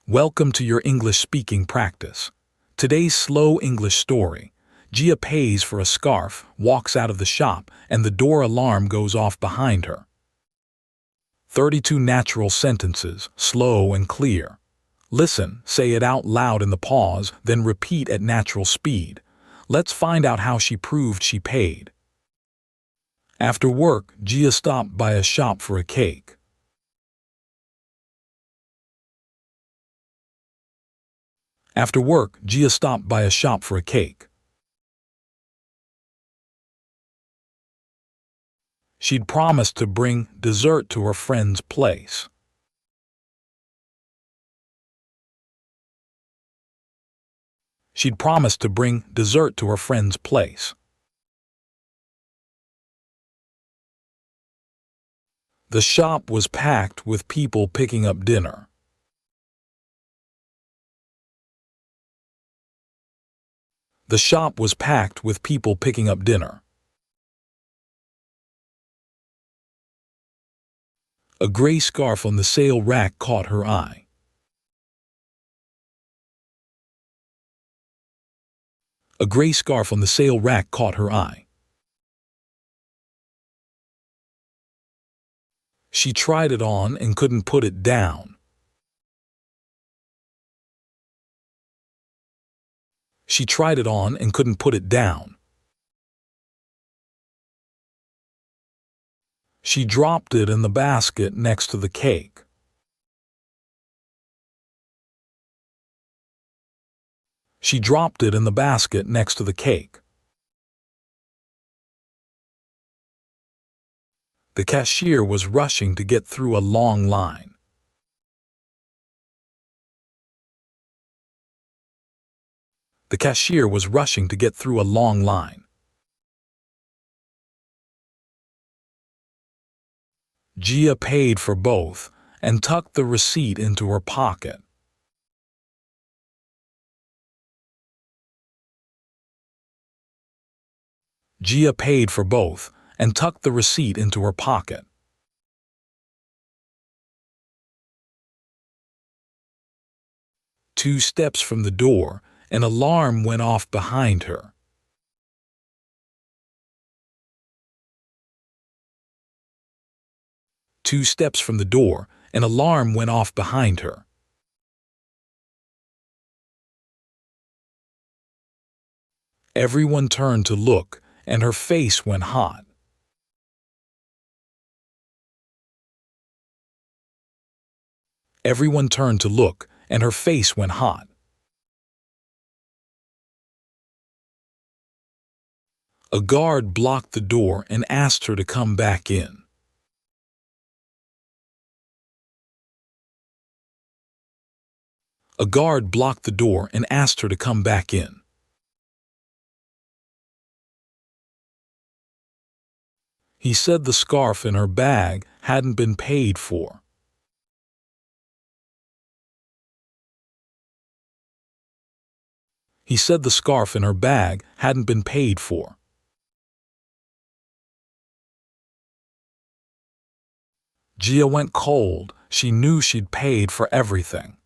Welcome to your English speaking practice. Today's slow English story. Gia pays for a scarf, walks out of the shop, and the door alarm goes off behind her. 32 natural sentences, slow and clear. Listen, say it out loud in the pause, then repeat at natural speed. Let's find out how she proved she paid. After work, Gia stopped by a shop for a cake. After work, Gia stopped by a shop for a cake. She'd promised to bring dessert to her friend's place. She'd promised to bring dessert to her friend's place. The shop was packed with people picking up dinner. The shop was packed with people picking up dinner. A gray scarf on the sale rack caught her eye. A gray scarf on the sale rack caught her eye. She tried it on and couldn't put it down. She tried it on and couldn't put it down. She dropped it in the basket next to the cake. She dropped it in the basket next to the cake. The cashier was rushing to get through a long line. The cashier was rushing to get through a long line. Gia paid for both and tucked the receipt into her pocket. Gia paid for both and tucked the receipt into her pocket. Two steps from the door, an alarm went off behind her. Two steps from the door, an alarm went off behind her. Everyone turned to look, and her face went hot. Everyone turned to look, and her face went hot. A guard blocked the door and asked her to come back in. A guard blocked the door and asked her to come back in. He said the scarf in her bag hadn't been paid for. He said the scarf in her bag hadn't been paid for. Gia went cold. She knew she'd paid for everything.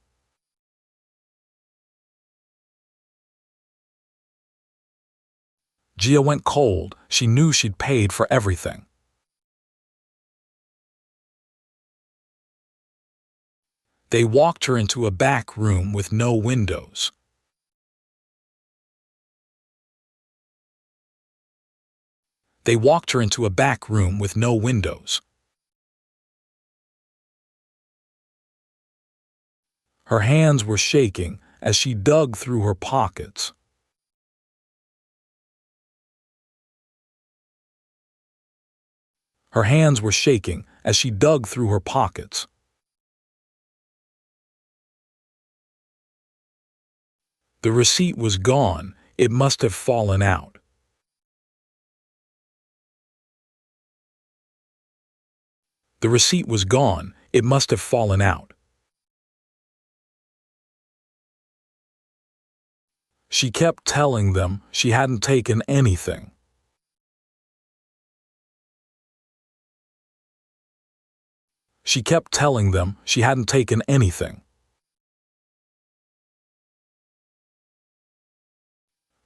Gia went cold. She knew she'd paid for everything. They walked her into a back room with no windows. They walked her into a back room with no windows. Her hands were shaking as she dug through her pockets. Her hands were shaking as she dug through her pockets. The receipt was gone. It must have fallen out. The receipt was gone. It must have fallen out. She kept telling them she hadn't taken anything. She kept telling them she hadn't taken anything.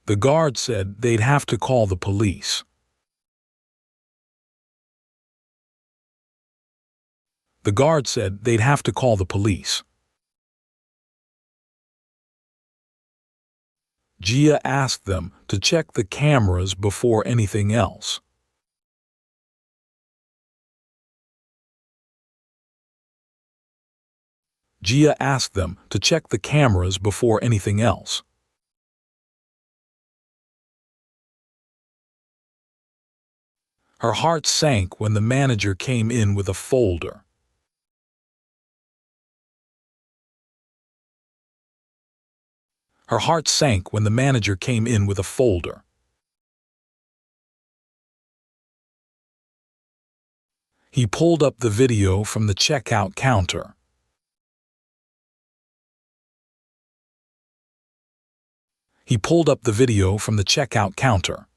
The guard said they'd have to call the police. The guard said they'd have to call the police. Gia asked them to check the cameras before anything else. Gia asked them to check the cameras before anything else. Her heart sank when the manager came in with a folder. Her heart sank when the manager came in with a folder. He pulled up the video from the checkout counter. He pulled up the video from the checkout counter.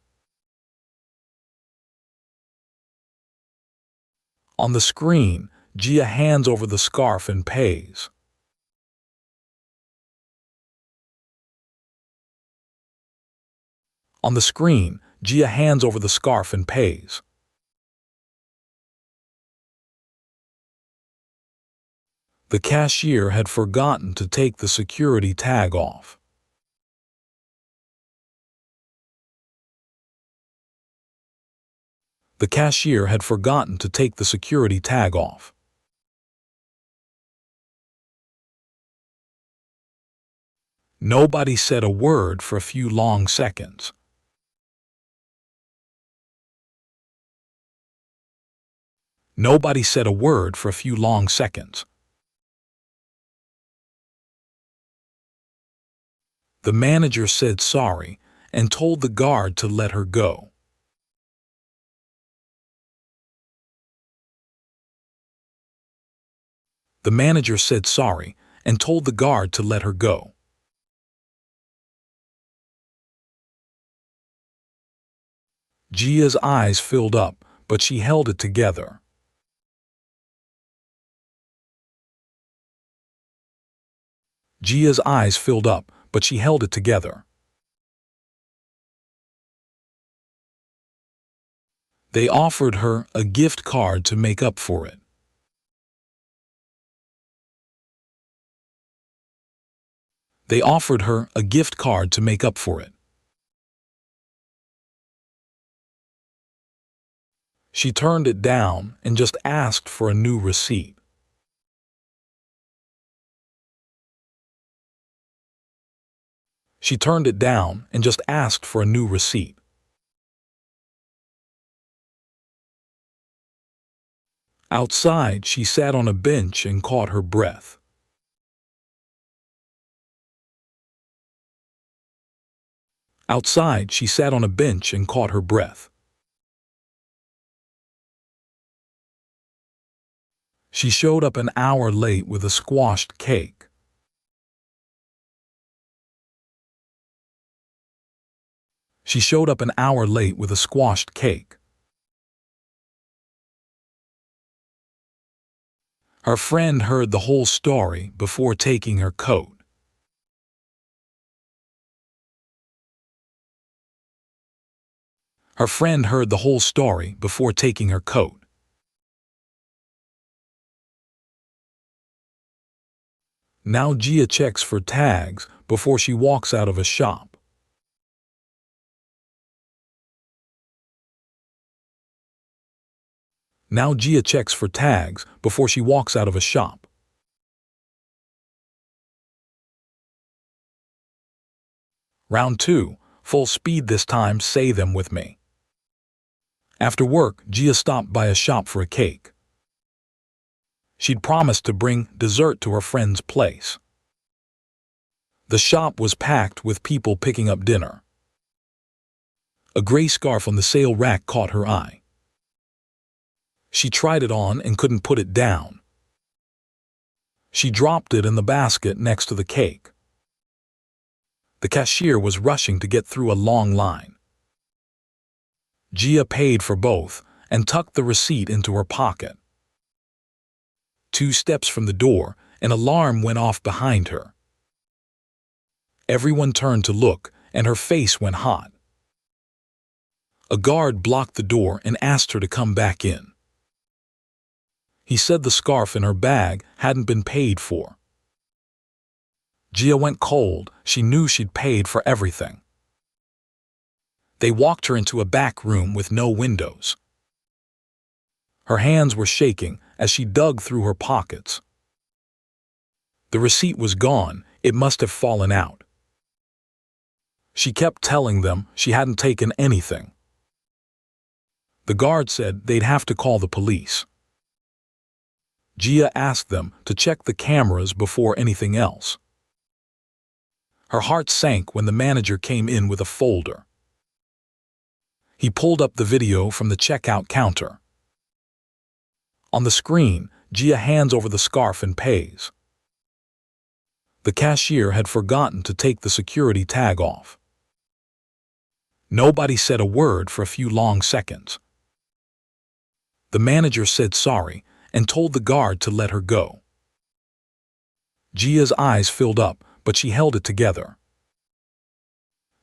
On the screen, Gia hands over the scarf and pays. On the screen, Gia hands over the scarf and pays. The cashier had forgotten to take the security tag off. The cashier had forgotten to take the security tag off. Nobody said a word for a few long seconds. Nobody said a word for a few long seconds. The manager said sorry and told the guard to let her go. The manager said sorry and told the guard to let her go. Gia's eyes filled up, but she held it together. Gia's eyes filled up, but she held it together. They offered her a gift card to make up for it. They offered her a gift card to make up for it. She turned it down and just asked for a new receipt. She turned it down and just asked for a new receipt. Outside, she sat on a bench and caught her breath. Outside, she sat on a bench and caught her breath. She showed up an hour late with a squashed cake. She showed up an hour late with a squashed cake. Her friend heard the whole story before taking her coat. Her friend heard the whole story before taking her coat. Now Gia checks for tags before she walks out of a shop. Now Gia checks for tags before she walks out of a shop. Round 2, full speed this time, say them with me. After work, Gia stopped by a shop for a cake. She'd promised to bring dessert to her friend's place. The shop was packed with people picking up dinner. A gray scarf on the sale rack caught her eye. She tried it on and couldn't put it down. She dropped it in the basket next to the cake. The cashier was rushing to get through a long line. Gia paid for both and tucked the receipt into her pocket. 2 steps from the door, an alarm went off behind her. Everyone turned to look, and her face went hot. A guard blocked the door and asked her to come back in. He said the scarf in her bag hadn't been paid for. Gia went cold. She knew she'd paid for everything. They walked her into a back room with no windows. Her hands were shaking as she dug through her pockets. The receipt was gone. It must have fallen out. She kept telling them she hadn't taken anything. The guard said they'd have to call the police. Gia asked them to check the cameras before anything else. Her heart sank when the manager came in with a folder. He pulled up the video from the checkout counter. On the screen, Gia hands over the scarf and pays. The cashier had forgotten to take the security tag off. Nobody said a word for a few long seconds. The manager said sorry and told the guard to let her go. Gia's eyes filled up, but she held it together.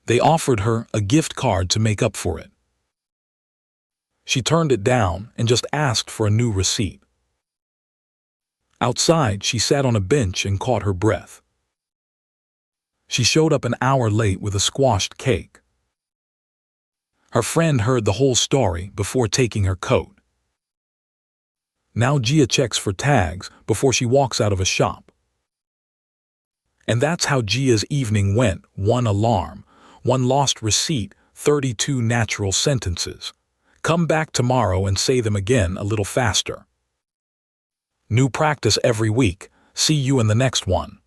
They offered her a gift card to make up for it. She turned it down and just asked for a new receipt. Outside, she sat on a bench and caught her breath. She showed up an hour late with a squashed cake. Her friend heard the whole story before taking her coat. Now Gia checks for tags before she walks out of a shop. And that's how Gia's evening went. One alarm, one lost receipt, 32 natural sentences. Come back tomorrow and say them again a little faster. New practice every week. See you in the next one.